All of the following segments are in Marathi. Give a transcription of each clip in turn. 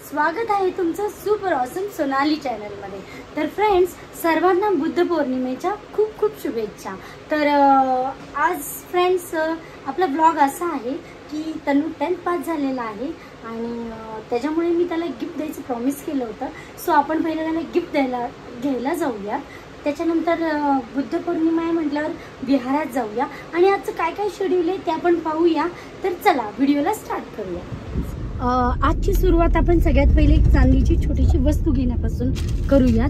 स्वागत आहे तुमचं सुपर ऑसम सोनाली चॅनल मध्ये। तर फ्रेंड्स, सर्वांना बुद्ध पौर्णिमेच्या खूप खूप शुभेच्छा। तर आज फ्रेंड्स आपला ब्लॉग असा आहे की तनु 10th पास झालेला आहे आणि त्याच्यामुळे मी त्याला गिफ्ट द्यायचं प्रॉमिस केलं होतं। सो आपण पहिला त्याला गिफ्ट घ्यायला जाऊया, त्याच्यानंतर बुद्ध पौर्णिमा आहे म्हटल्यावर विहारात जाऊया आणि आजचं काय काय शेड्यूल आहे ते आपण पाहूया। तर चला व्हिडिओला स्टार्ट करूया। आजची सुरुवात आपण सगळ्यात पहिले एक चांदीची छोटीशी वस्तू घेण्यापासून करूयात।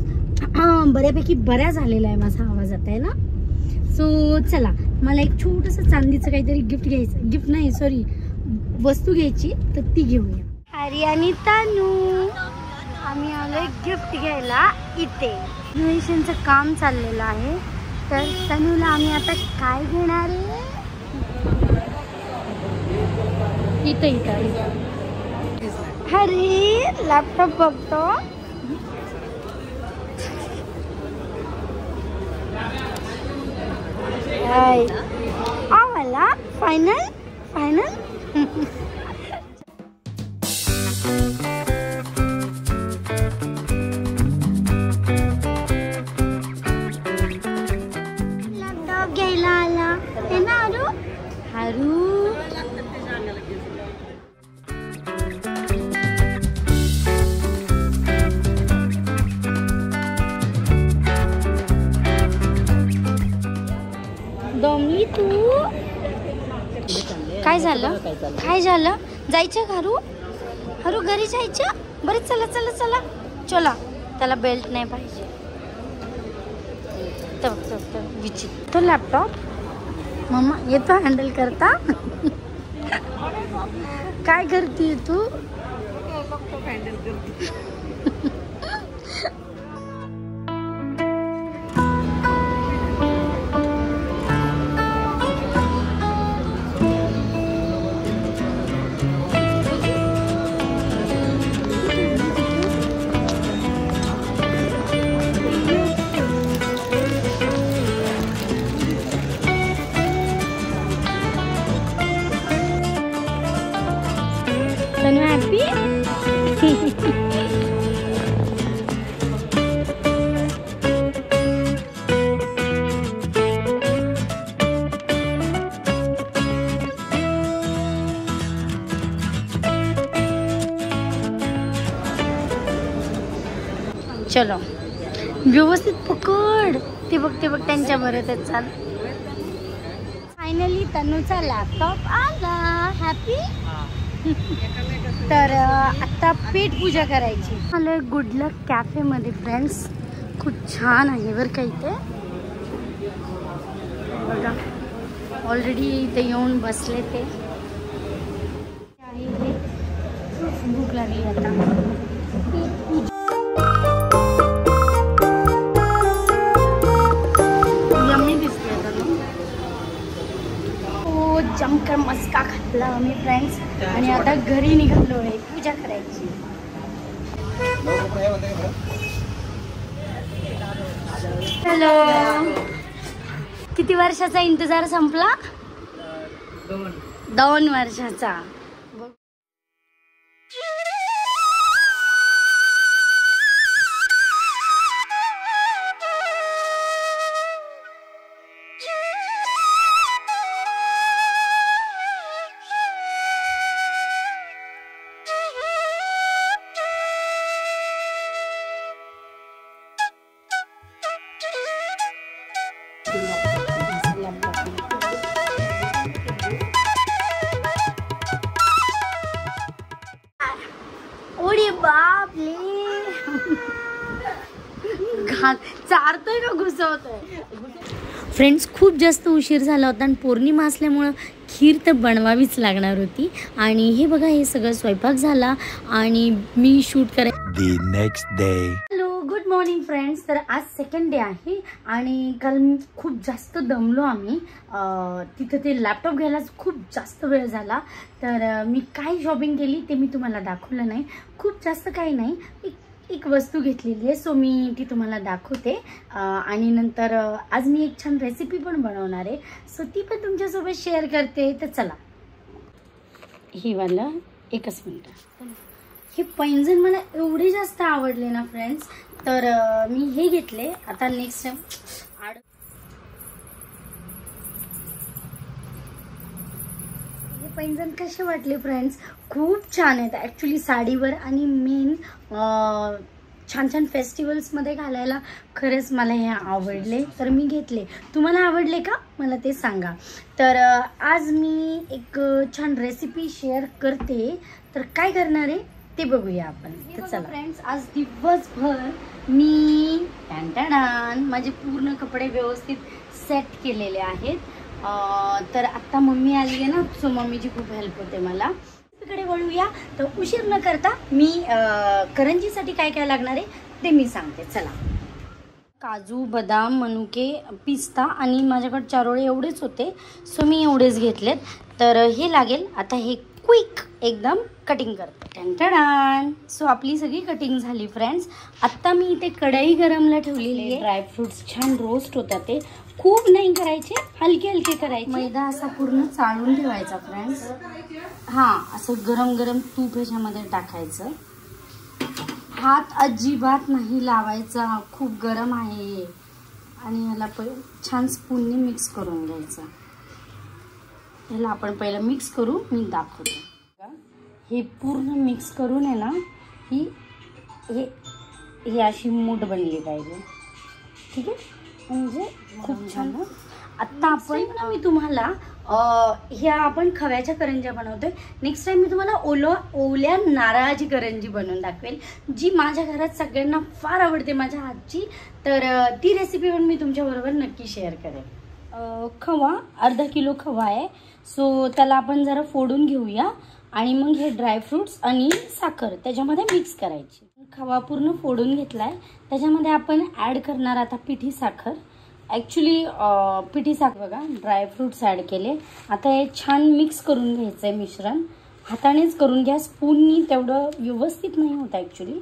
बऱ्यापैकी बऱ्या झालेला आहे माझा आवाज आता आहे ना। सो चला, मला एक छोटंसं चांदीचं काहीतरी गिफ्ट घ्यायचं, गिफ्ट नाही सॉरी वस्तू घ्यायची, तर ती घेऊया। हरी आणि तनु आम्ही आलोय गिफ्ट घ्यायला। इथे रिनोव्हेशनचं काम चाललेलं आहे, तर तनुला आम्ही आता काय घेणार आहे? इथं हरी लॅपटॉप बघतो। आम्हाला फायनल लॅपटॉप घ्यायला आला है ना हरू। दमली तू? काय झालं? जायचं हरू? घरी जायचं? बरं चला चला। त्याला बेल्ट नाही पाहिजे तर विचित्र लॅपटॉप मम्मा येतो हँडल करता। काय करते तू? हँडल करते। चलो व्यवस्थित पकड। ते बघ त्यांच्या बरोबर चाल। फायनली तनुचा लॅपटॉप आला। हॅपी? तर आता पेट पूजा करायची। आलोय गुड लक कॅफे मध्ये फ्रेंड्स, खूप छान आहे बरं का इथे। बघा ऑलरेडी इथे येऊन बसले ते। भूक लागली आता। जमकर मस्का खाल्ला आम्ही फ्रेंड्स आणि आता घरी निघालो आहे पूजा करायची। हॅलो, किती वर्षाचा इंतजार संपला? 2 वर्षाचा। ओडी बापले, चारतोय का घुसवतोय? फ्रेंड्स, खूप जास्त उशीर झाला होता आणि पौर्णिमा असल्यामुळं खीर तर बनवावीच लागणार होती। आणि हे बघा, हे सगळं स्वयंपाक झाला आणि मी शूट करायचं। Next day. Hello, good morning friends. तर आज सेकंड डे आहे आणि काल खूप जास्त दमलो आम्ही। तिथं ते लॅपटॉप घ्यायला खूप जास्त वेळ झाला, तर मी काय शॉपिंग केली ते मी तुम्हाला दाखवलं नाही। खूप जास्त काही नाही, एक वस्तू घेतलेली आहे, सो मी ती तुम्हाला दाखवते। आणि नंतर आज मी एक छान रेसिपी पण बनवणार आहे, सो ती पण तुमच्यासोबत शेअर करते। तर चला, ही वाला एकच मिनिट. हे पैंजण मला एवढे जास्त आवडले ना फ्रेंड्स, तर मी हे घेतले. आता नेक्स्ट टाइम हे पैंजण कसे वाटले फ्रेंड्स? खूप छान आहेत ॲक्च्युली साडीवर, आणि मेन छान छान फेस्टिवल्समध्ये घालायला खरंच मला हे आवडले, तर मी घेतले. तुम्हाला आवडले का मला ते सांगा. तर आज मी एक छान रेसिपी शेअर करते. तर काय करणार आहे ते बघूया आपण. तर चला फ्रेंड्स, आज दिवसभर मी माझे पूर्ण कपडे व्यवस्थित सेट केलेले आहेत. तर आत्ता मम्मी आली आहे ना, सो मम्मीची खूप हेल्प होते मला. कडे वळूया. तर उशीर न करता मी करंजीसाठी काय काय लागणार आहे ते मी सांगते. चला. काजू, बदाम, मनुके, पिस्ता आणि माझ्याकडे चारोळे एवढेच होते, सो मी एवढेच घेतलेत. तर हे लागेल. आता हे क्विक एकदम कटिंग करते. टन. सो आपली सगळी कटिंग झाली फ्रेंड्स. आत्ता मी इथे कढई गरमला ठेवलेली आहे. ड्रायफ्रुट्स छान रोस्ट होतात, ते खूप नाही करायचे, हलके हलके करायचे. मैदा असा पूर्ण चाळून ठेवायचा फ्रेंड्स. हां, असं गरम गरम तूप ह्याच्यामध्ये टाकायचं. हात अजिबात नाही लावायचा, खूप गरम आहे. आणि ह्याला छान स्पूनने मिक्स करून घ्यायचं. ह्याला आपण पहिलं मिक्स करू, मी दाखवते. हे पूर्ण मिक्स करून आहे ना, ही अशी मूठ बनली पाहिजे. ठीक आहे, म्हणजे खूप छान. आत्ता आपण मी तुम्हाला ह्या आपण खव्याच्या करंज्या बनवतोय. नेक्स्ट टाइम मी तुम्हाला ओल्या नारळाची करंजी बनवून दाखवेल, जी माझ्या घरात सगळ्यांना फार आवडते माझ्या हातची. तर ती रेसिपी पण मी तुमच्याबरोबर नक्की शेअर करेन. खवा अर्धा किलो खवा आहे, सो त्याला आपण जरा फोडून घेऊया. आणि मग हे ड्रायफ्रुट्स आणि साखर त्याच्यामध्ये मिक्स करायची. खवा पूर्ण फोडून घेतलाय. त्याच्यामध्ये आपण ॲड करणार आता पिठी साखर. ॲक्च्युली पिठी साखर बघा, ड्रायफ्रुट्स ॲड केले. आता हे छान मिक्स करून घ्यायचं आहे मिश्रण. हातानेच करून घ्या, स्पूननी तेवढं व्यवस्थित नाही होतं ॲक्च्युली.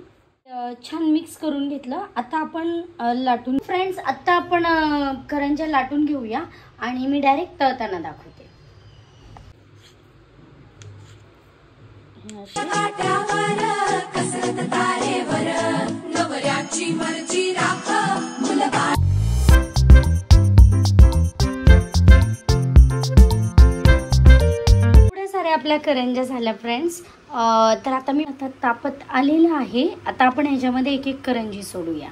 छान मिक्स करून घेतलं. आता आपण लाटून फ्रेंड्स, आत्ता आपण करंज्या लाटून घेऊया आणि मी डायरेक्ट तळताना दाखवते. आपल्या करंज्या झाल्या फ्रेंड्स. तर आता मी तापत आलेलं आहे. आता आपण ह्याच्यामध्ये एक एक करंजी सोडूया.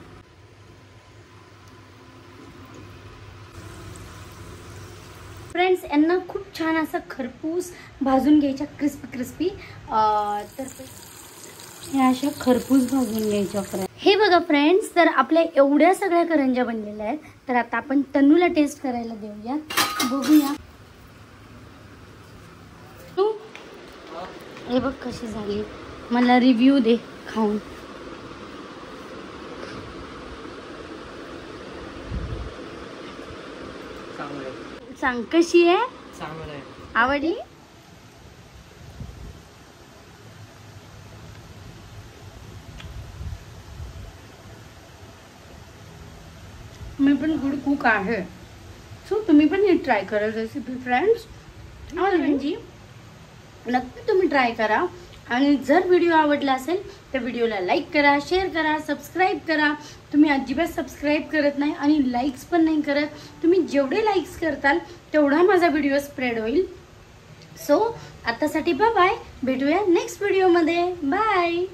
फ्रेंड्स, यांना खूप छान असं खरपूस भाजून घ्यायच्या, क्रिस्पी. तर ह्या अशा खरपूस भाजून घ्यायच्या फ्रेंड्स. हे बघा फ्रेंड्स, तर आपल्या एवढ्या सगळ्या करंज्या बनलेल्या आहेत. तर आता आपण तन्नूला टेस्ट करायला देऊया, बघूया. हे बघ कशी झाली, मला रिव्ह्यू दे खाऊन. सांग कशी आहे. आवडली. मी पण गुड कुक आहे, सो तुम्ही पण हे ट्राय करा रेसिपी फ्रेंड्स. म्हणजे नक्की तुम्ही ट्राय करा. आणि जर व्हिडिओ आवडला असेल तर व्हिडिओला लाईक करा, शेअर करा, सबस्क्राईब करा. तुम्ही अजिबात सबस्क्राईब करत नाही आणि लाईक्स पण नाही करत. तुम्ही जेवढे लाईक्स करताल तेवढा माझा व्हिडिओ स्प्रेड होईल. सो आतासाठी बाय बाय, भेटूया नेक्स्ट व्हिडिओमध्ये. बाय.